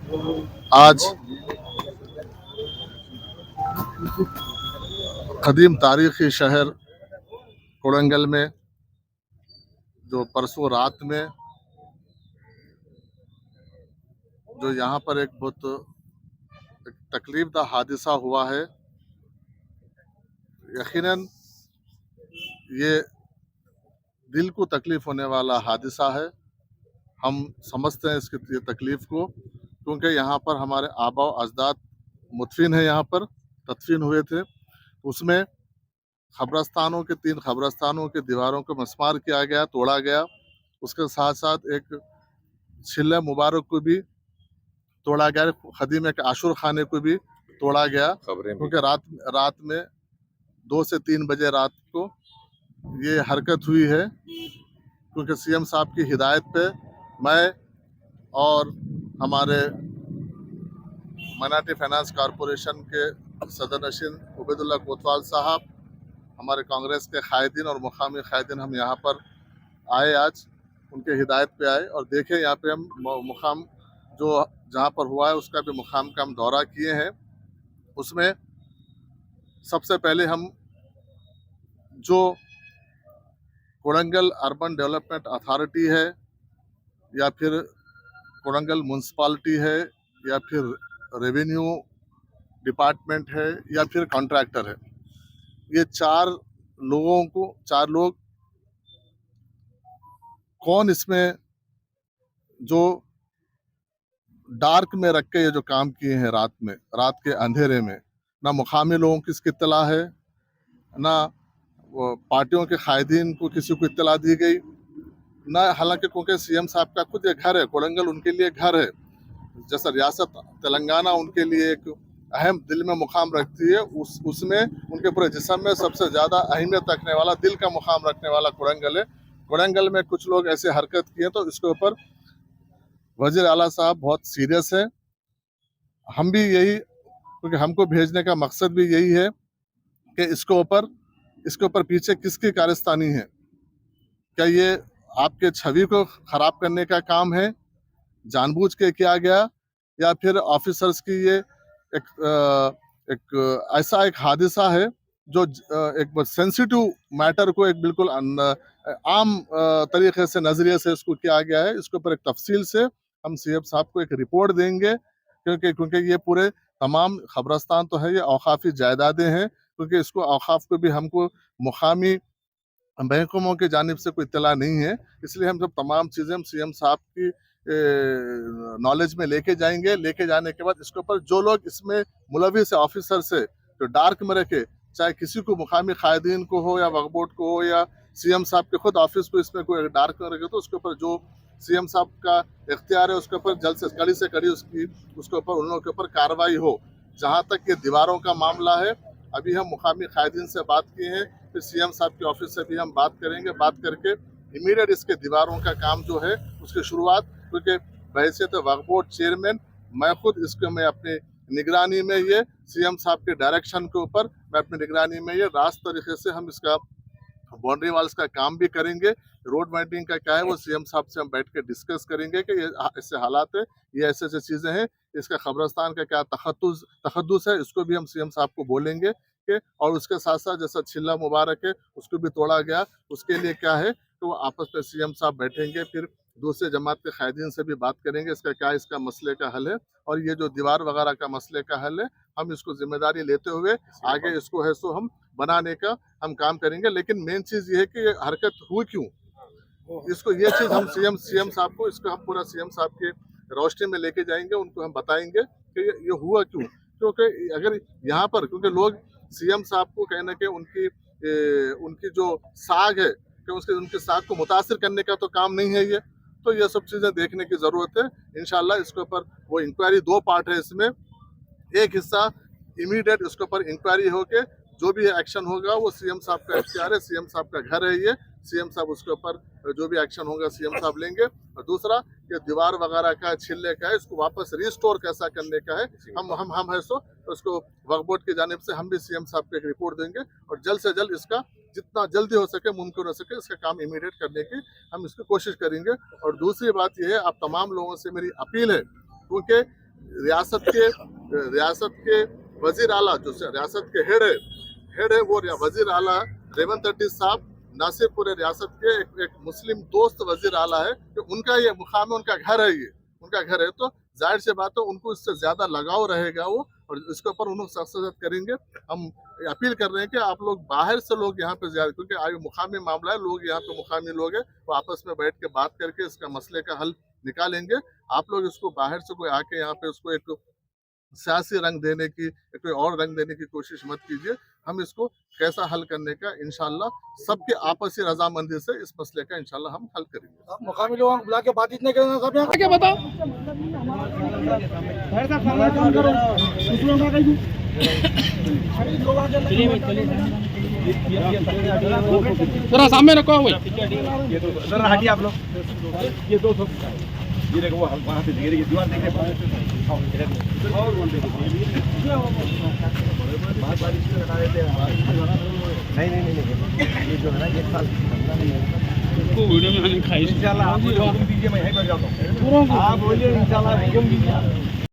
आज कदीम तारीखी शहर कोड़ंगल में जो परसों रात में जो यहाँ पर एक बहुत तकलीफदा हादसा हुआ है, यकीनन ये दिल को तकलीफ होने वाला हादसा है। हम समझते हैं इसकी ये तकलीफ को, क्योंकि यहाँ पर हमारे आबा अजदाद मुदफिन है, यहाँ पर तदफीन हुए थे। उसमें खबरस्तानों के 3 खबरस्तानों की दीवारों को मस्मार किया गया, तोड़ा गया। उसके साथ साथ एक छिल्ला मुबारक को भी तोड़ा गया, खदीम एक आशुर खाने को भी तोड़ा गया, क्योंकि रात में 2 से 3 बजे रात को ये हरकत हुई है। क्योंकि सीएम साहब की हिदायत पे मैं और हमारे माइनॉरिटी फाइनेंस कॉरपोरेशन के सदर नशीन उबैदुल्लाह कोतवाल साहब, हमारे कांग्रेस के कायदीन और मुकामी कायदीन हम यहाँ पर आए, आज उनके हिदायत पे आए और देखे यहाँ पे हम मुकाम जो जहाँ पर हुआ है उसका भी मुकाम का हम दौरा किए हैं। उसमें सबसे पहले हम जो कोड़ंगल अर्बन डेवलपमेंट अथॉरिटी है या फिर कोड़ंगल म्यूनसिपालिटी है या फिर रेवेन्यू डिपार्टमेंट है या फिर कॉन्ट्रैक्टर है, ये 4 लोग कौन इसमें जो डार्क में रख के ये जो काम किए हैं रात के अंधेरे में, ना मुकामी लोगों की इसकी इत्तला है, ना पार्टियों के कायदीन को किसी को इत्तला दी गई, ना हालांकि क्योंकि सीएम साहब का खुद ये घर है, कोड़ंगल उनके लिए घर है, जैसा रियासत तेलंगाना उनके लिए एक अहम दिल में मुकाम रखती है, उसमें उनके पूरे जिस्म में सबसे ज़्यादा अहमियत रखने वाला, दिल का मुकाम रखने वाला कोड़ंगल है। कोड़ंगल में कुछ लोग ऐसे हरकत किए तो इसके ऊपर वजीर आला साहब बहुत सीरियस है। हम भी यही, क्योंकि हमको भेजने का मकसद भी यही है कि इसके ऊपर पीछे किसकी कारस्तानी है। क्या ये आपके छवि को खराब करने का काम है, जानबूझ के किया गया, या फिर ऑफिसर्स की ये एक ऐसा एक हादसा है जो एक सेंसिटिव मैटर को एक बिल्कुल आम तरीके से नजरिए से इसको किया गया है। इसके ऊपर एक तफसील से हम सीएम साहब को एक रिपोर्ट देंगे, क्योंकि ये पूरे तमाम खबरस्तान तो है, ये औकाफी जायदादें हैं, क्योंकि इसको औकाफ को भी हमको मुकामी महकमों की जानिब से कोई इत्तला नहीं है, इसलिए हम सब तमाम चीज़ें हम सीएम साहब की नॉलेज में लेके जाएंगे। लेके जाने के बाद इसके ऊपर जो लोग इसमें मुलविस ऑफिसर से जो डार्क में रखे, चाहे किसी को मुकामी कायदीन को हो या वक्फ बोर्ड को हो या सीएम साहब के खुद ऑफिस को इसमें कोई डार्क में रखे, तो उसके ऊपर जो सीएम साहब का इख्तियार है उसके ऊपर जल्द से कड़ी उसके ऊपर उन लोगों के ऊपर कार्रवाई हो। जहाँ तक ये दीवारों का मामला है, अभी हम मुकामी कायदीन से बात किए हैं, फिर सीएम साहब के ऑफिस से भी हम बात करेंगे, बात करके इमीडिएट इसके दीवारों का काम जो है उसकी शुरुआत, क्योंकि बहैसियत वक्फ बोर्ड चेयरमैन मैं खुद इसको मैं अपनी निगरानी में ये सीएम साहब के डायरेक्शन के ऊपर मैं अपनी निगरानी में ये रास्त तरीके से हम इसका बाउंड्री वाल्स का काम भी करेंगे। रोड वाइडनिंग का क्या है वो सीएम साहब से हम बैठ के डिस्कस करेंगे कि ये ऐसे हालात है, ये ऐसे ऐसे चीज़ें हैं, इसका खबरस्तान का क्या तखद्दुस है, इसको भी हम सीएम साहब को बोलेंगे कि, और उसके साथ साथ जैसा छिल्ला मुबारक है उसको भी तोड़ा गया, उसके लिए क्या है तो वो आपस में सीएम साहब बैठेंगे, फिर दूसरे जमात के कायदीन से भी बात करेंगे इसका क्या इसका मसले का हल है, और ये जो दीवार वगैरह का मसले का हल है हम इसको जिम्मेदारी लेते हुए आगे इसको है सो हम बनाने का हम काम करेंगे। लेकिन मेन चीज़ ये है कि ये हरकत हुई क्यों, इसको ये चीज़ हम सीएम साहब को इसको हम पूरा सीएम साहब के रोशनी में लेके जाएंगे, उनको हम बताएंगे कि ये हुआ क्यों। क्योंकि अगर यहाँ पर क्योंकि लोग सीएम साहब को कहीं ना कहीं उनकी जो साख है कि उनकी साख को मुतासिर करने का तो काम नहीं है ये, तो ये सब चीज़ें देखने की ज़रूरत है। इंशाल्लाह इसके ऊपर वो इंक्वायरी 2 पार्ट है इसमें, एक हिस्सा इमीडिएट इसके ऊपर इंक्वायरी होके जो भी एक्शन होगा वो सीएम साहब का इख्तियार है, सीएम साहब का घर है ये, सीएम साहब उसके ऊपर जो भी एक्शन होगा सीएम साहब लेंगे। और दूसरा ये दीवार वगैरह का छिलने का है, इसको वापस रिस्टोर कैसा करने का है, हम है सो उसको वक्फ बोर्ड की जानिब से हम भी सीएम साहब को एक रिपोर्ट देंगे और जल्द से जल्द इसका जितना जल्दी हो सके मुमकिन हो सके इसका काम इमीडिएट करने की हम इसकी कोशिश करेंगे। और दूसरी बात यह है, आप तमाम लोगों से मेरी अपील है, क्योंकि रियासत के वजीर आला जो रियासत के हेड है वो वजीर आला रेवंत रेड्डी साहब नासिर रियासत के एक मुस्लिम दोस्त वजीर आला है, तो उनका ये मुकाम है, उनका घर है, ये उनका घर है, तो जाहिर सी बात है उनको इससे ज्यादा लगाव रहेगा वो, और इसके ऊपर उन्होंने सख्त करेंगे। हम अपील कर रहे हैं कि आप लोग बाहर से लोग यहाँ पे ज्यादा, क्योंकि आगे मुकामी मामला है, लोग यहाँ पे मुकामी लोग है, वो आपस में बैठ के बात करके इसका मसले का हल निकालेंगे। आप लोग इसको बाहर से कोई आके यहाँ पे उसको एक सियासी रंग देने की, कोई और रंग देने की कोशिश मत कीजिए। हम इसको कैसा हल करने का इंशाल्लाह सबके आपसी रजामंदी से इस मसले का इंशाल्लाह हम हल करेंगे। मुकामी लोगों को बुला के बातचीत नहीं करना सब यहाँ क्या बताओ जरा सामने रखो जरा हटिए आप लोग। ये 200 ये देखो वो वहाँ से ये दीवार देख रहे नहीं ये जो है ना ये साल उसको वीडियो में खाई इंशाल्लाह आप दीजिए, मैं यहीं पर जाता हूँ। आप बोलिए इंशाल्लाह